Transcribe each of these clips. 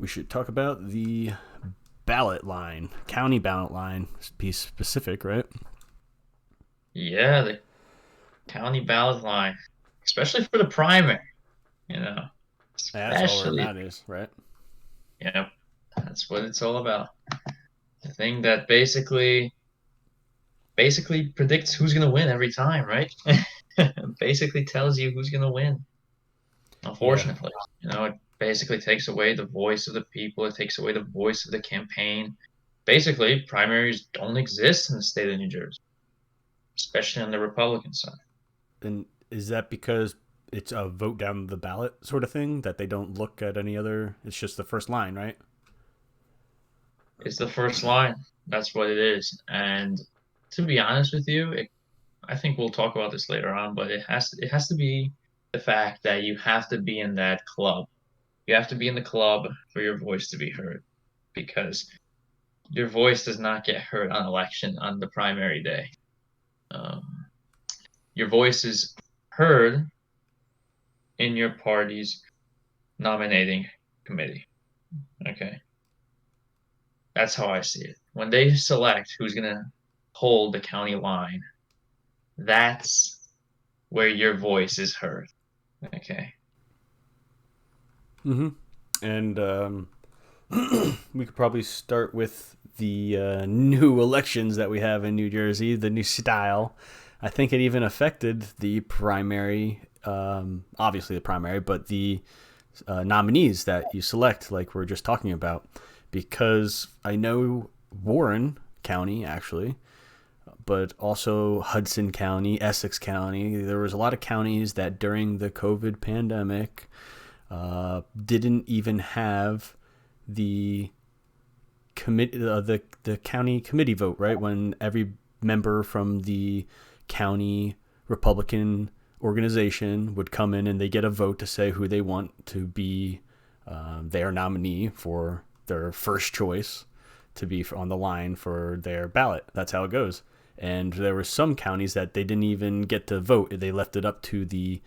we should talk about the ballot line, county ballot line, be specific, right? Yeah, the county ballot line, especially for the primary, you know, Yeah, that's all where it especially, matters, right? yep, that's what it's all about. The thing that basically predicts who's gonna win every time, right? Basically tells you who's gonna win. Yeah, Unfortunately, it basically takes away the voice of the people. It takes away the voice of the campaign. Basically, primaries don't exist in the state of New Jersey, especially on the Republican side. and is that because it's a vote down the ballot sort of thing that they don't look at any other? It's just the first line, right? It's the first line. That's what it is. And to be honest with you, I think we'll talk about this later on, but it has to be the fact that you have to be in that club. You have to be in the club for your voice to be heard because your voice does not get heard on election on the primary day. Um, your voice is heard in your party's nominating committee. Okay, that's how I see it. When they select who's gonna hold the county line, that's where your voice is heard. Okay. Mm-hmm. And we could probably start with the new elections that we have in New Jersey, the new style. I think it even affected the primary, obviously the primary, but the nominees that you select, like we're just talking about, because I know Warren County actually, but also Hudson County, Essex County. There was a lot of counties that during the COVID pandemic didn't even have the the county committee vote, right? When every member from the county Republican organization would come in and they get a vote to say who they want to be their nominee for their first choice to be on the line for their ballot. That's how it goes. And there were some counties that they didn't even get to vote. They left it up to the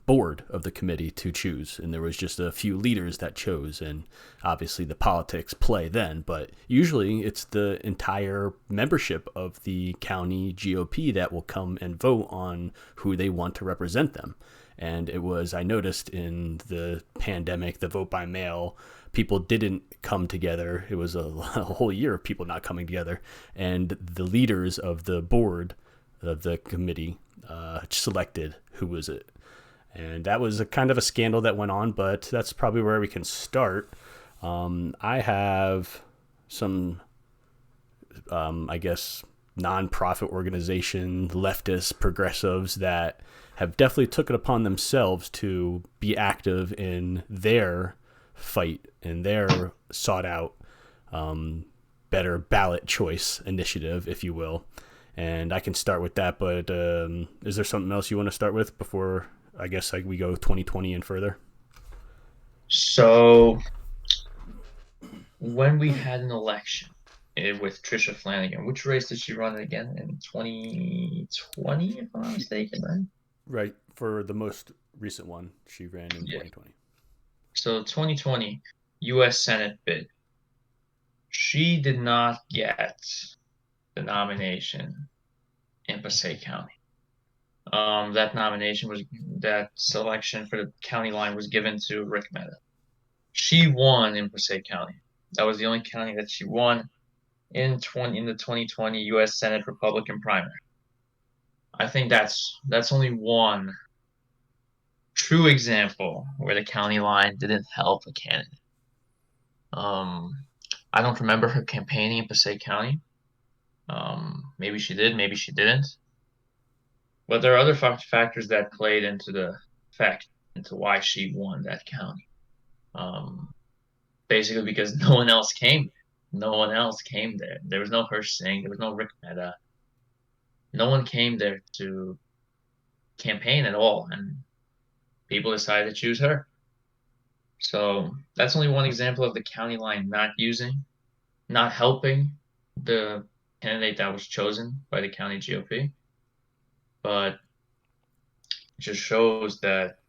board of the committee to choose, and there was just a few leaders that chose, and obviously the politics play then, but usually it's the entire membership of the county GOP that will come and vote on who they want to represent them. And it was, I noticed in the pandemic, the vote by mail, people didn't come together. It was a whole year of people not coming together, and the leaders of the board of the committee selected who was it. And that was a kind of a scandal that went on, but that's probably where we can start. I have some, I guess, nonprofit organization, leftist progressives that have definitely took it upon themselves to be active in their fight and their sought out better ballot choice initiative, if you will. And I can start with that, but is there something else you want to start with before I guess we go 2020 and further? So when we had an election with Trisha Flanagan, which race did she run again in 2020, if I'm not She, mistaken, right? right, for the most recent one, she ran in Yeah. 2020. So 2020 U.S. Senate bid. She did not get the nomination in Passaic County. That selection for the county line was given to Rick Mehta. She won in Passaic County. That was the only county that she won in the 2020 U.S. Senate Republican primary. I think that's only one true example where the county line didn't help a candidate. Um, I don't remember her campaigning in Passaic County. Maybe she did, maybe she didn't. But there are other factors that played into the fact into why she won that county. Um, Basically because no one else came. No one else came there. There was no Hirsch Singh. There was no Rick Mehta. No one came there to campaign at all, and people decided to choose her. So that's only one example of the county line not helping the candidate that was chosen by the county GOP, but it just shows that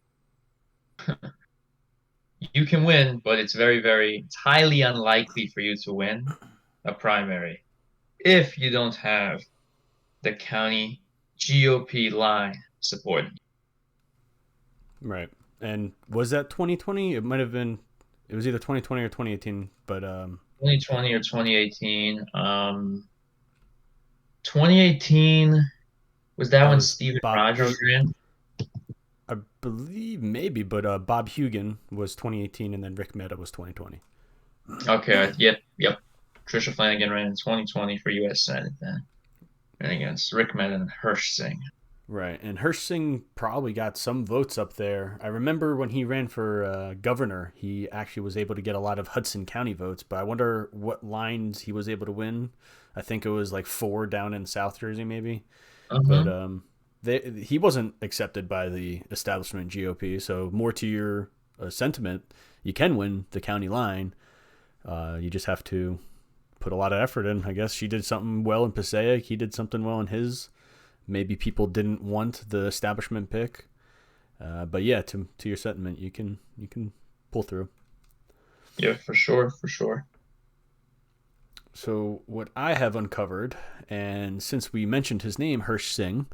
You can win, but it's highly unlikely for you to win a primary if you don't have the county GOP line support. Right. And was that 2020? It might have been. It was either 2020 or 2018. But 2020 or 2018. 2018 was that that when was Stephen Bob. Rogers ran? I believe maybe, but Bob Hugan was 2018, and then Rick Mehta was 2020. Okay, yep. Tricia Flanagan ran in 2020 for U.S. Senate then, and against Rick Mehta and Hirsch Singh. Right, and Hirsch Singh probably got some votes up there. I remember when he ran for governor, he actually was able to get a lot of Hudson County votes, but I wonder what lines he was able to win. I think it was like 4 down in South Jersey, maybe. But Uh-huh. he wasn't accepted by the establishment GOP. So more to your sentiment, you can win the county line. You just have to put a lot of effort in. I guess she did something well in Passaic. He did something well in his. Maybe people didn't want the establishment pick. But yeah, to your sentiment, you can pull through. Yeah, for sure, for sure. So what I have uncovered, and since we mentioned his name, Hirsch Singh,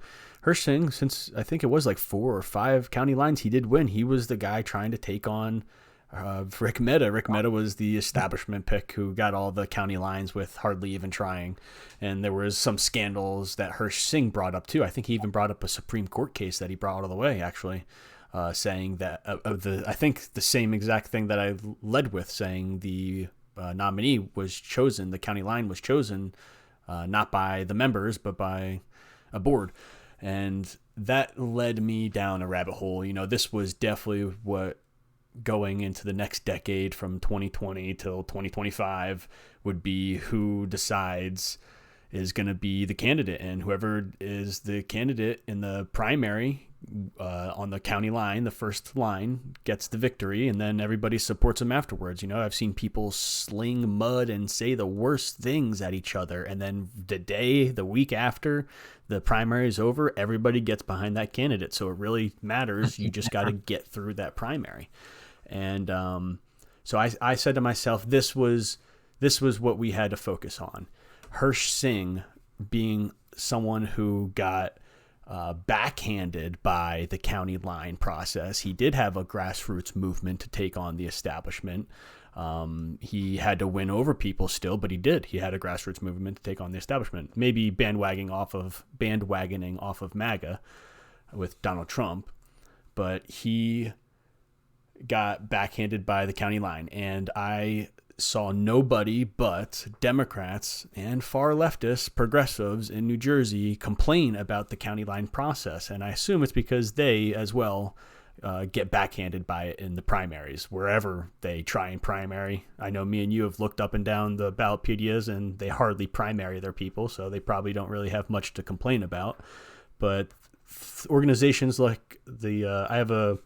since I think it was like 4 or 5 county lines, he did win. He was the guy trying to take on Rick Mehta. Rick Mehta was the establishment pick who got all the county lines with hardly even trying. And there was some scandals that Hirsch Singh brought up too. I think he even brought up a Supreme Court case that he brought all the way, actually, saying that I think the same exact thing that I led with, saying the nominee was chosen, the county line was chosen, not by the members, but by a board. And that led me down a rabbit hole. This was definitely what going into the next decade from 2020 till 2025 would be who decides is going to be the candidate, and whoever is the candidate in the primary on the county line, the first line, gets the victory, and then everybody supports them afterwards. I've seen people sling mud and say the worst things at each other, and then the week after the primary is over, everybody gets behind that candidate. So it really matters. You just got to get through that primary. And so I said to myself, this was what we had to focus on. Hirsch Singh being someone who got backhanded by the county line process. He did have a grassroots movement to take on the establishment. He had to win over people still, but he did. He had a grassroots movement to take on the establishment. Maybe bandwagoning off of MAGA with Donald Trump, but he got backhanded by the county line. And I saw nobody but Democrats and far leftists, progressives in New Jersey complain about the county line process. And I assume it's because they as well get backhanded by it in the primaries, wherever they try and primary. I know me and you have looked up and down the Ballotpedias, and they hardly primary their people, so they probably don't really have much to complain about. But organizations like I have a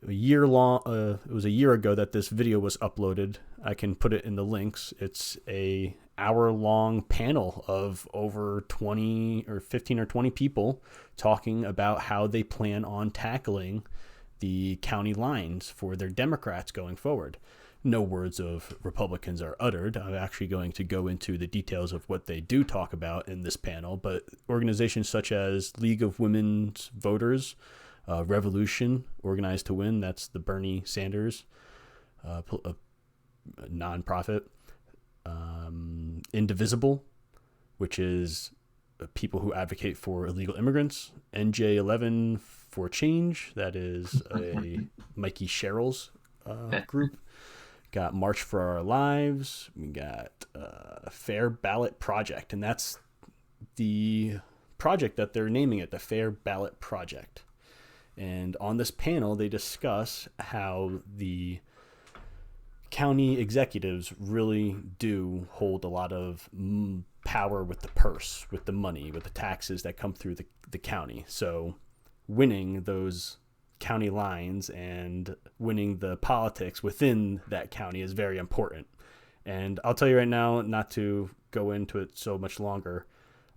year long it was a year ago that this video was uploaded. I can put it in the links. It's a hour-long panel of over 20 or 15 or 20 people talking about how they plan on tackling the county lines for their Democrats going forward. No words of Republicans are uttered. I'm actually going to go into the details of what they do talk about in this panel, but organizations such as League of Women's Voters, Revolution, Organized to Win, that's the Bernie Sanders nonprofit. Indivisible, which is people who advocate for illegal immigrants. NJ11 for Change, that is a Mikey Sherrill's group. Got March for Our Lives. We got Fair Ballot Project, and that's the project that they're naming it, the Fair Ballot Project. And on this panel, they discuss how the county executives really do hold a lot of power with the purse, with the money, with the taxes that come through the county. So winning those county lines and winning the politics within that county is very important. And I'll tell you right now, not to go into it so much longer,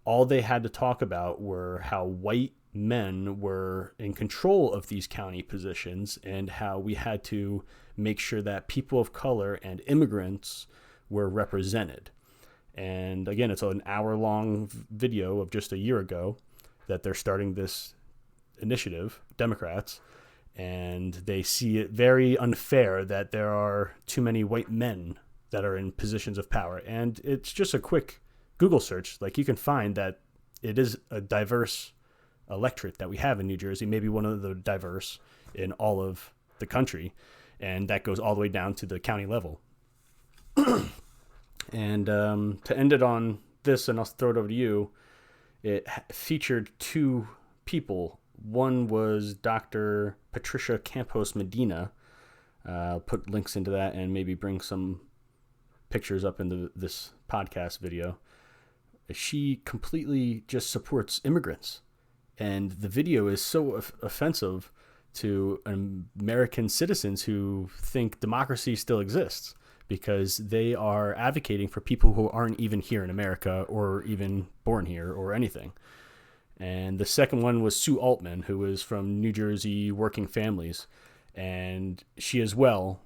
all they had to talk about were how white men were in control of these county positions, and how we had to make sure that people of color and immigrants were represented. And again, it's an hour-long video of just a year ago that they're starting this initiative, Democrats, and they see it very unfair that there are too many white men that are in positions of power. And it's just a quick Google search. Like, you can find that it is a diverse electorate that we have in New Jersey, maybe one of the diverse in all of the country. And that goes all the way down to the county level. And to end it on this, and I'll throw it over to you, it featured two people. One was Dr. Patricia Campos Medina. I'll put links into that and maybe bring some pictures up into this podcast video. She completely just supports immigrants. And the video is so offensive to American citizens who think democracy still exists, because they are advocating for people who aren't even here in America or even born here or anything. And the second one was Sue Altman, who is from New Jersey Working Families. And she as well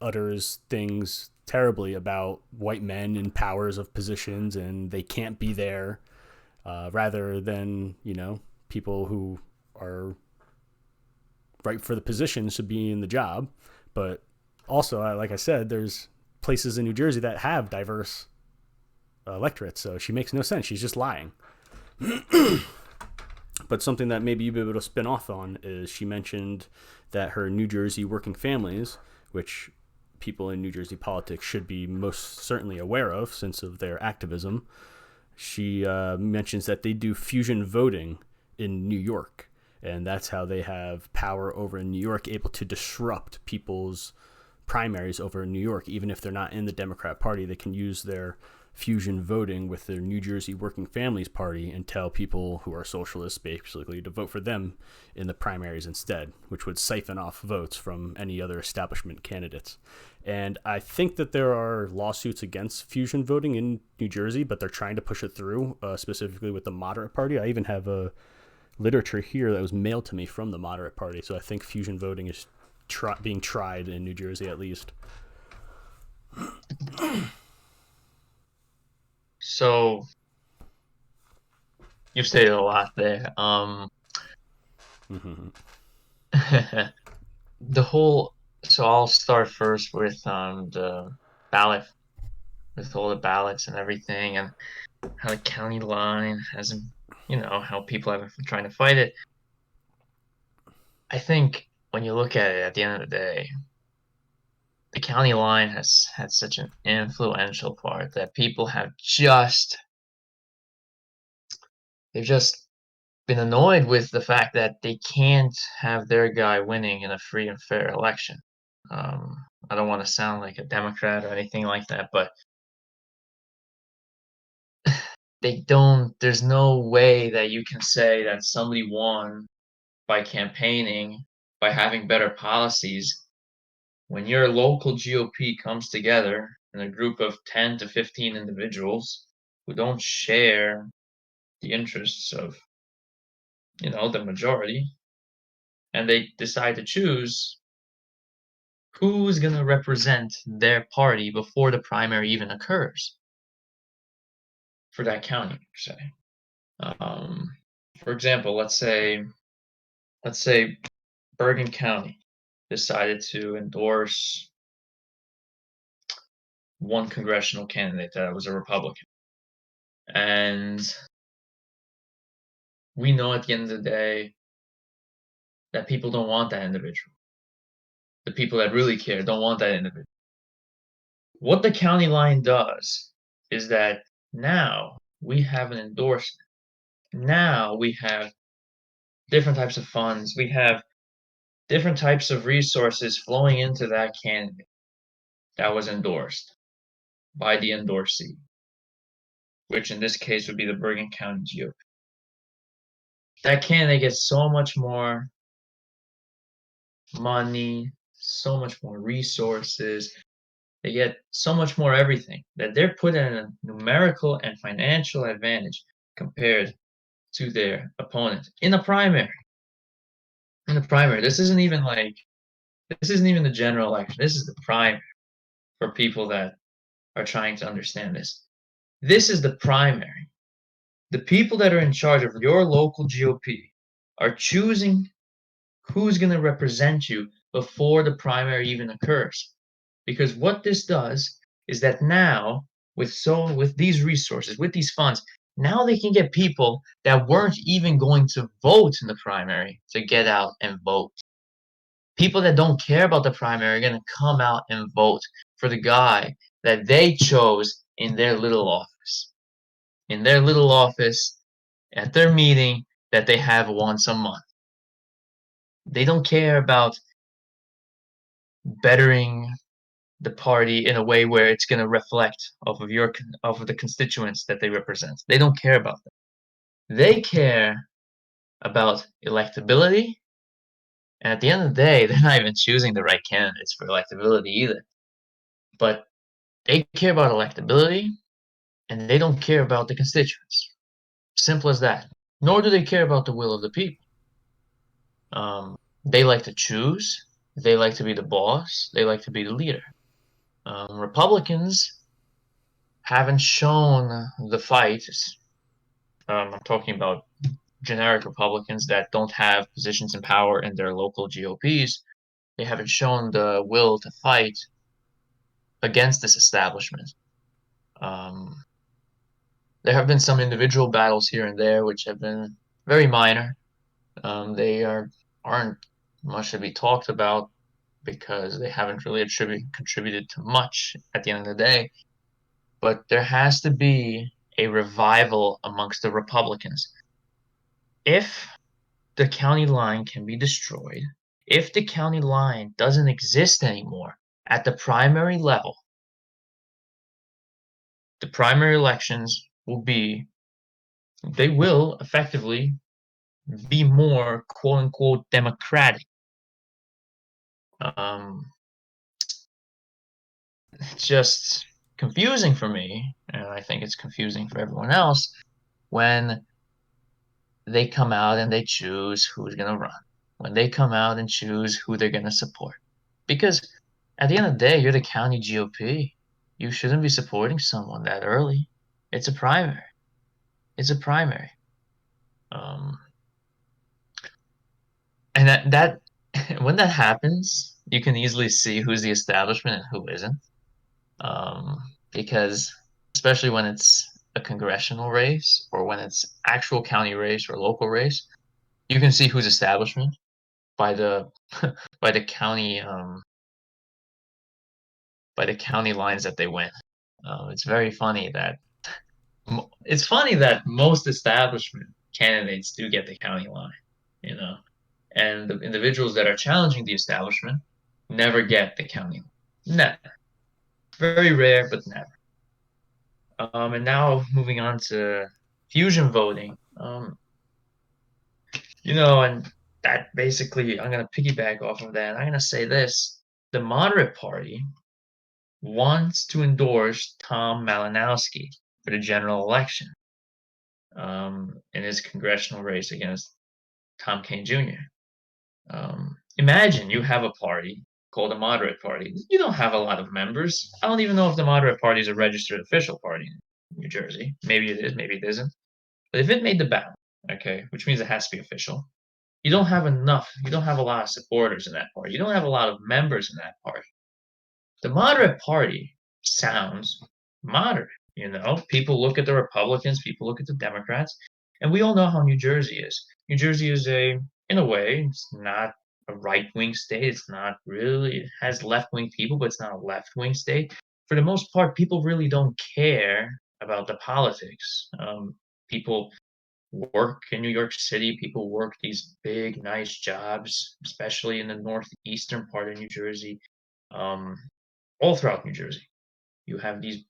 utters things terribly about white men in powers of positions, and they can't be there, rather than, people who are right for the position should be in the job. But also, like I said, there's places in New Jersey that have diverse electorates, so she makes no sense. She's just lying. But something that maybe you'll be able to spin off on is she mentioned that her New Jersey Working Families, which people in New Jersey politics should be most certainly aware of since of their activism, she mentions that they do fusion voting in New York. And that's how they have power over in New York, able to disrupt people's primaries over in New York. Even if they're not in the Democrat Party, they can use their fusion voting with their New Jersey Working Families Party and tell people who are socialists basically to vote for them in the primaries instead, which would siphon off votes from any other establishment candidates. And I think that there are lawsuits against fusion voting in New Jersey, but they're trying to push it through, specifically with the moderate party. I even have a literature here that was mailed to me from the moderate party. So I think fusion voting is being tried in New Jersey at least. So you've stated a lot there. So I'll start first with the ballot, with all the ballots and everything, and how the county line hasn't, how people have been trying to fight it. I think when you look at it at the end of the day, the county line has had such an influential part that people have they've just been annoyed with the fact that they can't have their guy winning in a free and fair election. I don't want to sound like a Democrat or anything like that, but there's no way that you can say that somebody won by campaigning, by having better policies, when your local GOP comes together in a group of 10 to 15 individuals who don't share the interests of, the majority, and they decide to choose who's going to represent their party before the primary even occurs for that county, per se. For example, let's say Bergen County decided to endorse one congressional candidate that was a Republican. And we know at the end of the day that people don't want that individual. The people that really care don't want that individual. What the county line does is that now we have an endorsement. Now we have different types of funds. We have different types of resources flowing into that candidate that was endorsed by the endorsee, which in this case would be the Bergen County GOP. That candidate gets so much more money, so much more resources. They get so much more everything that they're put in a numerical and financial advantage compared to their opponent in the primary. In the primary, this isn't even the general election. This is the primary for people that are trying to understand this. This is the primary. The people that are in charge of your local GOP are choosing who's going to represent you before the primary even occurs. Because what this does is that now, with these resources, with these funds, now they can get people that weren't even going to vote in the primary to get out and vote. People that don't care about the primary are going to come out and vote for the guy that they chose in their little office. In their little office, at their meeting that they have once a month. They don't care about bettering the party in a way where it's going to reflect off of the constituents that they represent. They don't care about that. They care about electability, and at the end of the day, they're not even choosing the right candidates for electability either. But they care about electability, and they don't care about the constituents. Simple as that. Nor do they care about the will of the people. They like to choose. They like to be the boss. They like to be the leader. Republicans haven't shown the fight. I'm talking about generic Republicans that don't have positions in power in their local GOPs. They haven't shown the will to fight against this establishment. There have been some individual battles here and there, which have been very minor. They aren't much to be talked about because they haven't really contributed to much at the end of the day. But there has to be a revival amongst the Republicans. If the county line can be destroyed, if the county line doesn't exist anymore at the primary level, the primary elections they will effectively be more quote unquote democratic. It's just confusing for me, and I think it's confusing for everyone else when they come out and they choose who's going to run, when they come out and choose who they're going to support. Because at the end of the day, you're the county GOP. You shouldn't be supporting someone that early. It's a primary. It's a primary. And that when that happens, you can easily see who's the establishment and who isn't. Because especially when it's a congressional race or when it's actual county race or local race, you can see who's establishment by the by the county lines that they win. It's very funny that most establishment candidates do get the county line, you know, and the individuals that are challenging the establishment never get the county line. Never. Very rare, but never. And now moving on to fusion voting. And that basically, I'm going to piggyback off of that. I'm going to say this. The moderate party wants to endorse Tom Malinowski for the general election in his congressional race against Tom Kaine Jr. Imagine you have a party called a moderate party. You don't have a lot of members. I don't even know if the moderate party is a registered official party in New Jersey. Maybe it is, maybe it isn't. But if it made the ballot, okay, which means it has to be official, you don't have a lot of supporters in that party. You don't have a lot of members in that party. The moderate party sounds moderate. People look at the Republicans, people look at the Democrats, and we all know how New Jersey is. New Jersey is in a way, it's not a right-wing state. It's not really, it has left-wing people, but it's not a left-wing state. For the most part, people really don't care about the politics. People work in New York City. People work these big, nice jobs, especially in the northeastern part of New Jersey, all throughout New Jersey. You have these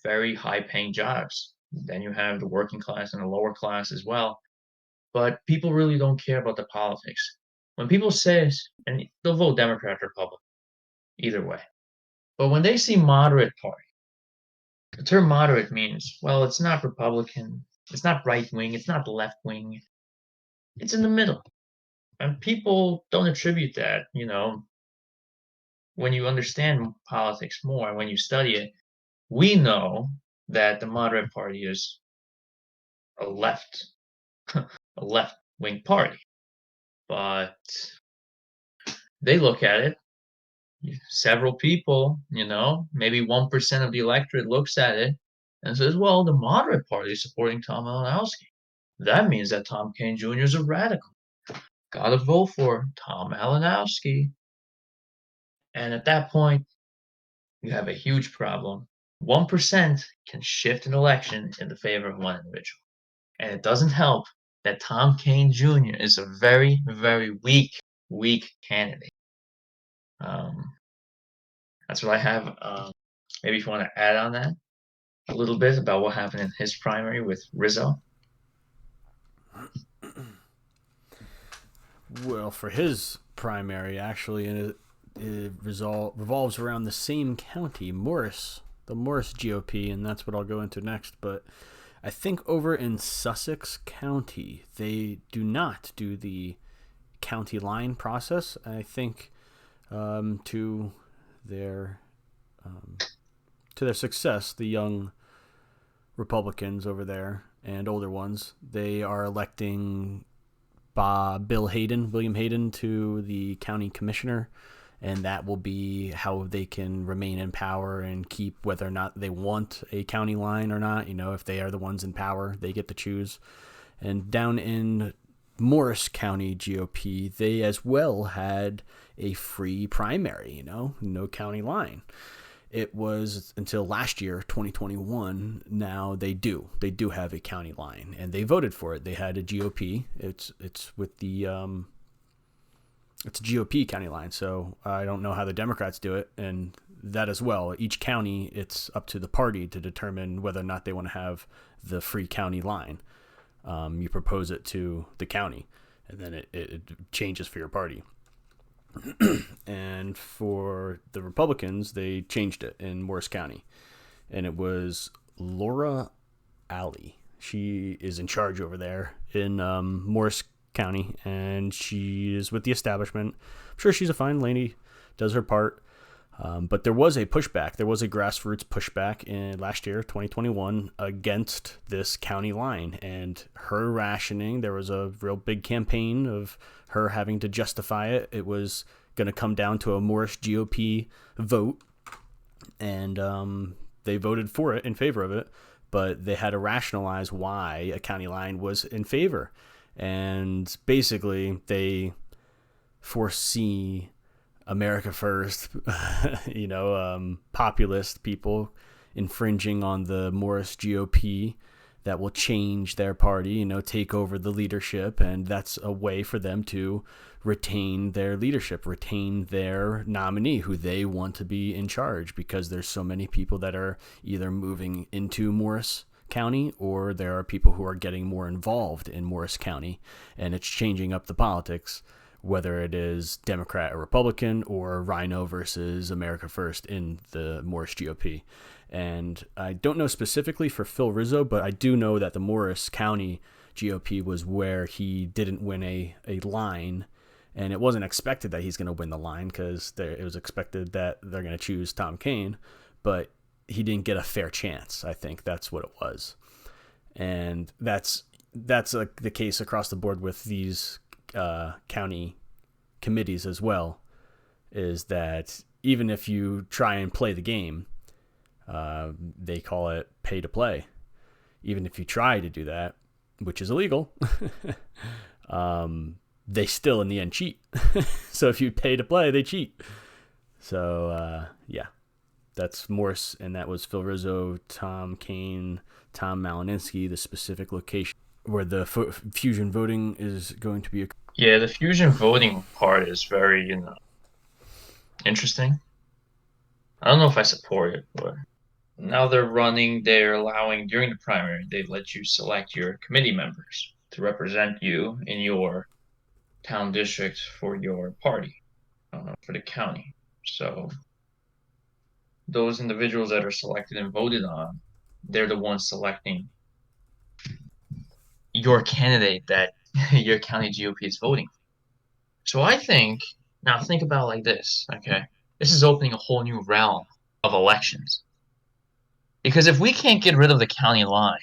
very high-paying jobs. Then you have the working class and the lower class as well. But people really don't care about the politics. When people say, and they'll vote Democrat or Republican, either way. But when they see moderate party, the term moderate means, well, it's not Republican, It's not right wing. It's not left wing. It's in the middle. And people don't attribute that, when you understand politics more, when you study it, we know that the moderate party is a left a left wing party, but they look at it. Several people, maybe 1% of the electorate looks at it and says, "Well, the moderate party is supporting Tom Malinowski. That means that Tom Kean Jr. is a radical. Gotta vote for Tom Malinowski." And at that point, you have a huge problem. 1% can shift an election in the favor of one individual. And it doesn't help that Tom Kean Jr. is a very, very weak candidate. Um, that's what I have. Maybe if you want to add on that a little bit about what happened in his primary with Rizzo. Well, for his primary, actually, it revolves around the same county, Morris, the Morris GOP, and that's what I'll go into next. But I think over in Sussex County, they do not do the county line process. I think to their to their success, the young Republicans over there and older ones, they are electing William Hayden, to the county commissioner, and that will be how they can remain in power and keep whether or not they want a county line or not. If they are the ones in power, they get to choose. And down in Morris County GOP, they as well had a free primary, no county line. It was until last year, 2021. Now they do have a county line, and they voted for it. They had a GOP. It's with the it's a GOP county line. So I don't know how the Democrats do it, and that as well. Each county, it's up to the party to determine whether or not they want to have the free county line. You propose it to the county, and then it changes for your party. And for the Republicans, they changed it in Morris County, and it was Laura Alley. She is in charge over there in Morris County, and she is with the establishment. I'm sure she's a fine lady, does her part. But there was a pushback. There was a grassroots pushback in last year, 2021, against this county line and her rationing. There was a real big campaign of her having to justify it. It was going to come down to a Morris GOP vote, and they voted for it, in favor of it, but they had to rationalize why a county line was in favor. And basically, they foresee America First, populist people infringing on the Morris GOP that will change their party, take over the leadership. And that's a way for them to retain their leadership, retain their nominee who they want to be in charge, because there's so many people that are either moving into Morris County, or there are people who are getting more involved in Morris County, and it's changing up the politics, whether it is Democrat or Republican, or Rhino versus America First in the Morris GOP. And I don't know specifically for Phil Rizzo, but I do know that the Morris County GOP was where he didn't win a line, and it wasn't expected that he's going to win the line, because it was expected that they're going to choose Tom Kean, but he didn't get a fair chance. I think that's what it was. And that's the case across the board with these county committees as well, is that even if you try and play the game, they call it pay to play. Even if you try to do that, which is illegal, they still in the end cheat. So if you pay to play, they cheat. So yeah, that's Morris, and that was Phil Rizzo, Tom Kean, Tom Malinowski, the specific location where the fusion voting is going to be. Yeah, the fusion voting part is very, interesting. I don't know if I support it, but now they're allowing, during the primary, they let you select your committee members to represent you in your town district for your party, for the county. So those individuals that are selected and voted on, they're the ones selecting your candidate that your county GOP is voting. So I think, now think about it like this, okay? This is opening a whole new realm of elections. Because if we can't get rid of the county line,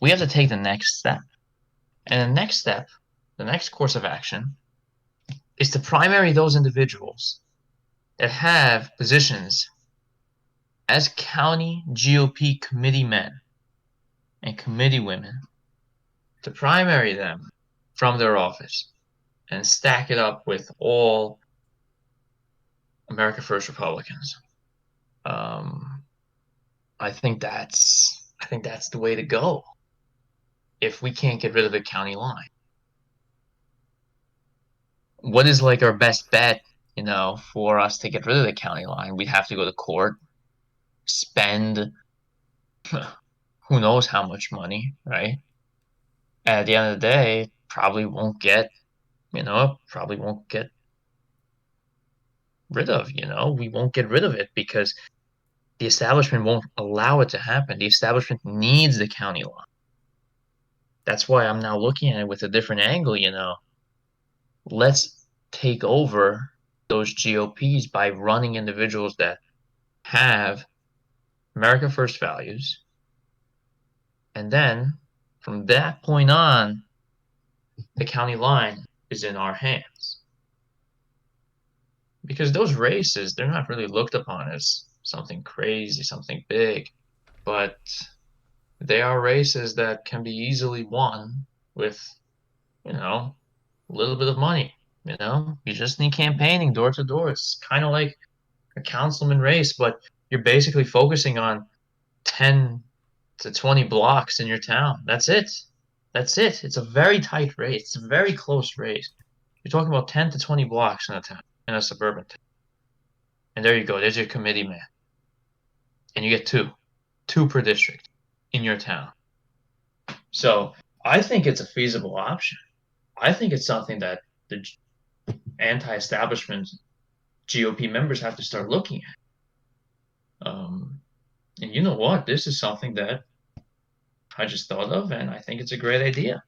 we have to take the next step. And the next step, the next course of action, is to primary those individuals that have positions as county GOP committee men and committee women, to primary them from their office and stack it up with all America First Republicans. Um, I think that's the way to go if we can't get rid of the county line. What is like our best bet, for us to get rid of the county line? We'd have to go to court, spend who knows how much money, right? And at the end of the day, probably won't get rid of, we won't get rid of it because the establishment won't allow it to happen. The establishment needs the county line. That's why I'm now looking at it with a different angle. Let's take over those GOPs by running individuals that have America First values. And then from that point on, the county line is in our hands. Because those races, they're not really looked upon as something crazy, something big, but they are races that can be easily won with, a little bit of money. You just need campaigning door to door. It's kind of like a councilman race, but you're basically focusing on 10 to 20 blocks in your town. That's it. That's it. It's a very tight race. It's a very close race. You're talking about 10 to 20 blocks in a town, in a suburban town. And there you go. There's your committee man. And you get two per district in your town. So I think it's a feasible option. I think it's something that the anti-establishment GOP members have to start looking at. And you know what? This is something that I just thought of, and I think it's a great idea.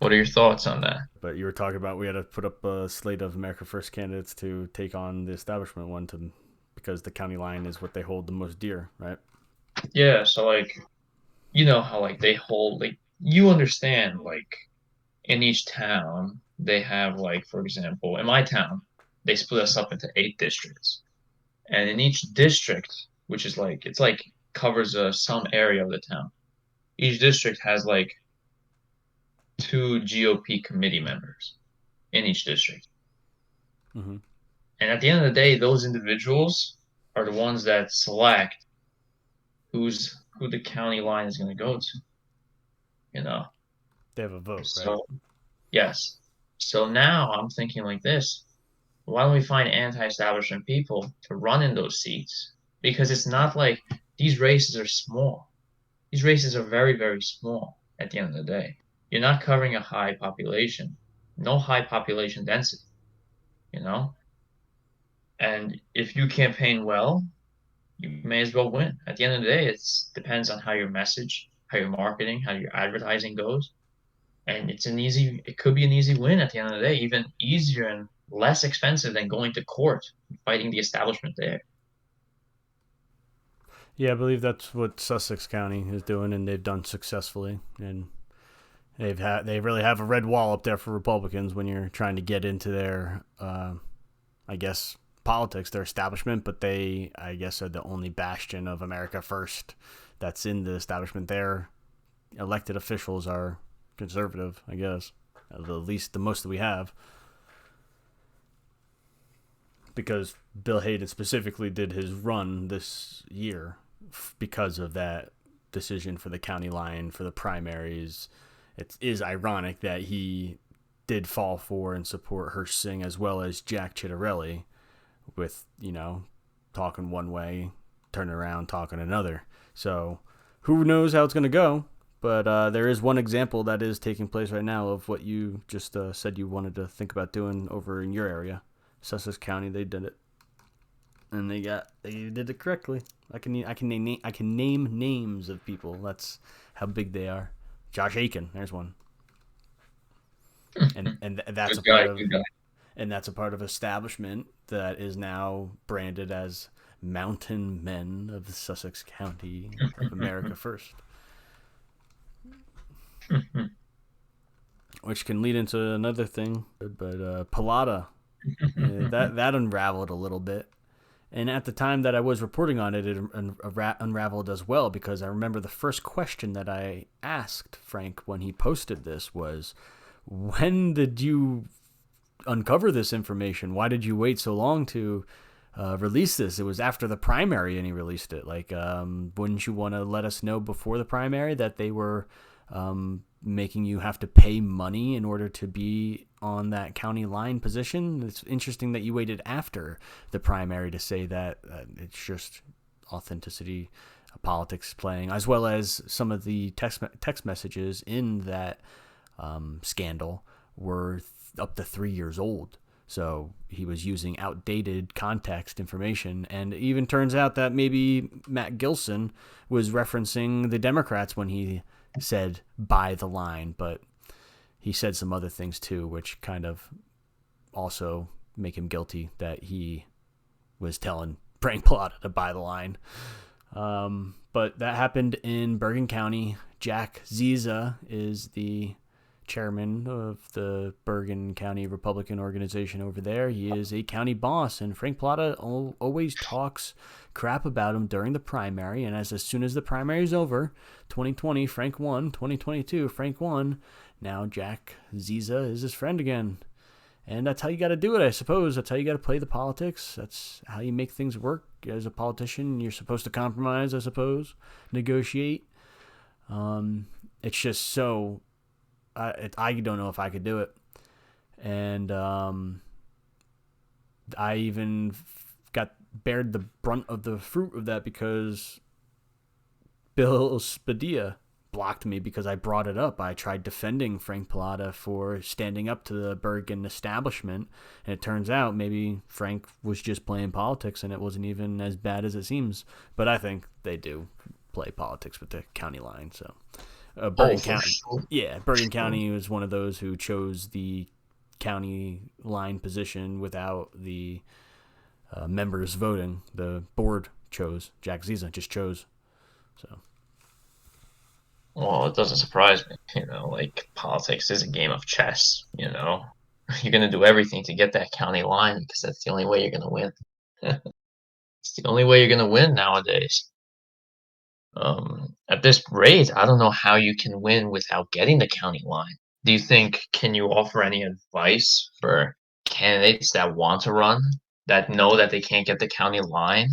What are your thoughts on that? But you were talking about we had to put up a slate of America First candidates to take on the establishment one because the county line is what they hold the most dear, right? Yeah, so like, you know how like they hold like you understand like in each town they have like for example in my town they split us up into 8 districts, and in each district, which is like it's like covers some area of the town, each district has like 2 GOP committee members in each district. Mm-hmm. And at the end of the day, those individuals are the ones that select who the county line is going to go to, you know. They have a vote, right? So yes. So now I'm thinking like this. Why don't we find anti-establishment people to run in those seats? Because it's not like these races are small. These races are very, very small at the end of the day. You're not covering a high population, no high population density, you know? And if you campaign well, you may as well win. At the end of the day, it depends on how your message, how your marketing, how your advertising goes. And it could be an easy win at the end of the day, even easier and less expensive than going to court and fighting the establishment there. Yeah, I believe that's what Sussex County is doing, and they've done successfully. And they really have a red wall up there for Republicans when you're trying to get into their, I guess, politics, their establishment. But they, I guess, are the only bastion of America First that's in the establishment. Their elected officials are conservative, I guess, at least the most that we have. Because Bill Hayden specifically did his run this year because of that decision for the county line for the primaries. It is ironic that he did fall for and support Hirsch Singh as well as Jack Chittarelli with, talking one way, turning around, talking another. So who knows how it's going to go? But there is one example that is taking place right now of what you just said you wanted to think about doing over in your area. Sussex County, they did it, and they did it correctly. I can name names of people. That's how big they are. Josh Aiken, there's one. and that's a Good part guy, of good guy. establishment that is now branded as Mountain Men of Sussex County of America First, which can lead into another thing. But Pallotta, that unraveled a little bit. And at the time that I was reporting on it, it unraveled as well, because I remember the first question that I asked Frank when he posted this was, when did you uncover this information? Why did you wait so long to release this? It was after the primary and he released it. Like, wouldn't you want to let us know before the primary that they were making you have to pay money in order to be on that county line position? It's interesting that you waited after the primary to say that. It's just authenticity, politics playing, as well as some of the text messages in that scandal were up to 3 years old. So he was using outdated context information. And it even turns out that maybe Matt Gilson was referencing the Democrats when he said buy the line, but he said some other things too, which kind of also make him guilty that he was telling Frank Pallotta to buy the line. But that happened in Bergen County. Jack Ziza is the chairman of the Bergen County Republican organization over there. He is a county boss, and Frank Pallotta always talks crap about him during the primary. And as soon as the primary is over, 2020 Frank won, 2022 Frank won. Now Jack Ziza is his friend again. And that's how you got to do it, I suppose. That's how you got to play the politics. That's how you make things work as a politician. You're supposed to compromise, I suppose, negotiate. It's just so I don't know if I could do it. And I even got bared the brunt of the fruit of that because Bill Spadilla blocked me because I brought it up. I tried defending Frank Pallotta for standing up to the Bergen establishment, and it turns out maybe Frank was just playing politics and it wasn't even as bad as it seems. But I think they do play politics with the county line, so Oh, Bergen for County. sure. Yeah, Bergen County was one of those who chose the county line position without the members voting. The board chose. Jack Ziza just chose. So Well, it doesn't surprise me. Like politics is a game of chess. You're gonna do everything to get that county line because that's the only way you're gonna win. It's the only way you're gonna win nowadays. At this rate, I don't know how you can win without getting the county line. Do you think, can you offer any advice for candidates that want to run, that know that they can't get the county line,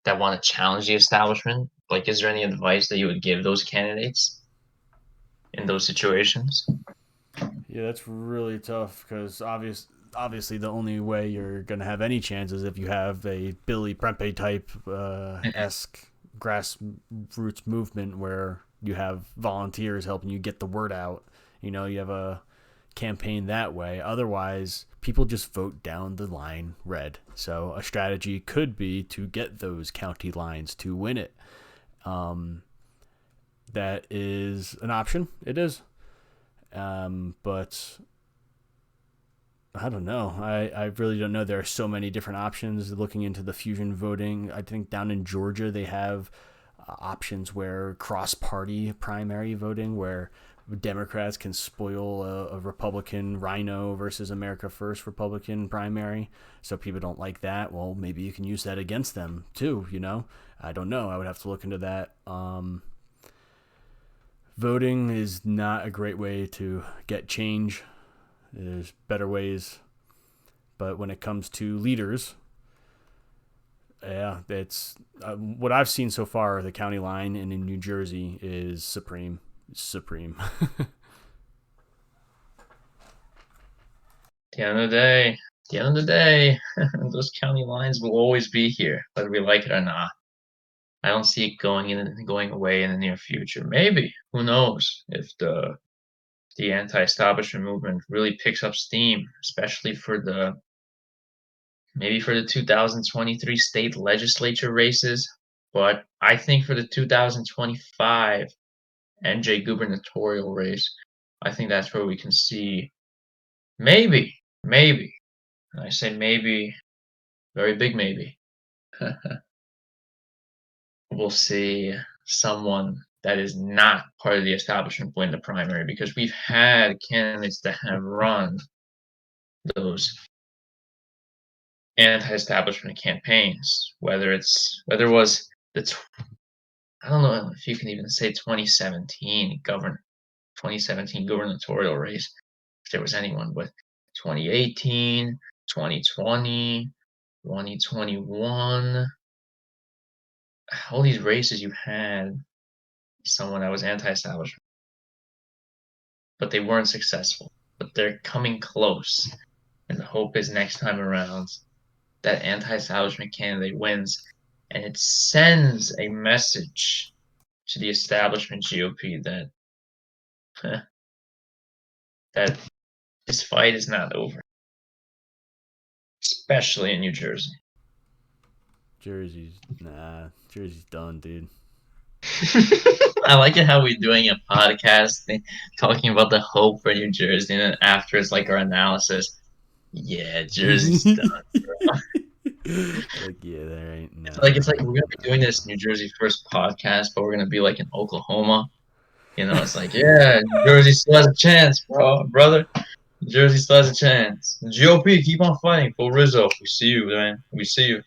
that want to challenge the establishment? Like, is there any advice that you would give those candidates in those situations? yeah, that's really tough because obviously the only way you're gonna have any chance is if you have a Billy Prempe type esque grassroots movement where you have volunteers helping you get the word out. You have a campaign that way. Otherwise, people just vote down the line red. So a strategy could be to get those county lines to win it. That is an option. It is. But I don't know. I really don't know. There are so many different options looking into the fusion voting. I think down in Georgia, they have options where cross party primary voting, where Democrats can spoil a Republican Rhino versus America First Republican primary. So people don't like that. Well, maybe you can use that against them too. I don't know. I would have to look into that. Voting is not a great way to get change. There's better ways. But when it comes to leaders, yeah, it's what I've seen so far. The county line and in New Jersey is supreme. Supreme. At the end of the day, at the end of the day, those county lines will always be here, whether we like it or not. I don't see it going away in the near future. Maybe, who knows, if the anti-establishment movement really picks up steam, especially for maybe for the 2023 state legislature races. But I think for the 2025 NJ gubernatorial race, I think that's where we can see maybe, maybe, and I say maybe, very big maybe, we'll see someone that is not part of the establishment win the primary, because we've had candidates that have run those anti-establishment campaigns, whether it was I don't know if you can even say 2017 gubernatorial race, if there was anyone, but 2018, 2020, 2021, all these races you had someone that was anti-establishment, but they weren't successful. But they're coming close, and the hope is next time around that anti-establishment candidate wins, and it sends a message to the establishment GOP that that this fight is not over, especially in New Jersey. Jersey's done, dude. I like it how we're doing a podcast talking about the hope for New Jersey, and then after it's like our analysis. Yeah, Jersey's done. Like, yeah, there ain't no. It's like we're gonna be doing this New Jersey first podcast, but we're gonna be like in Oklahoma. It's like, yeah, New Jersey still has a chance, brother. New Jersey still has a chance. The GOP, keep on fighting. Full Rizzo, we see you, man. We see you.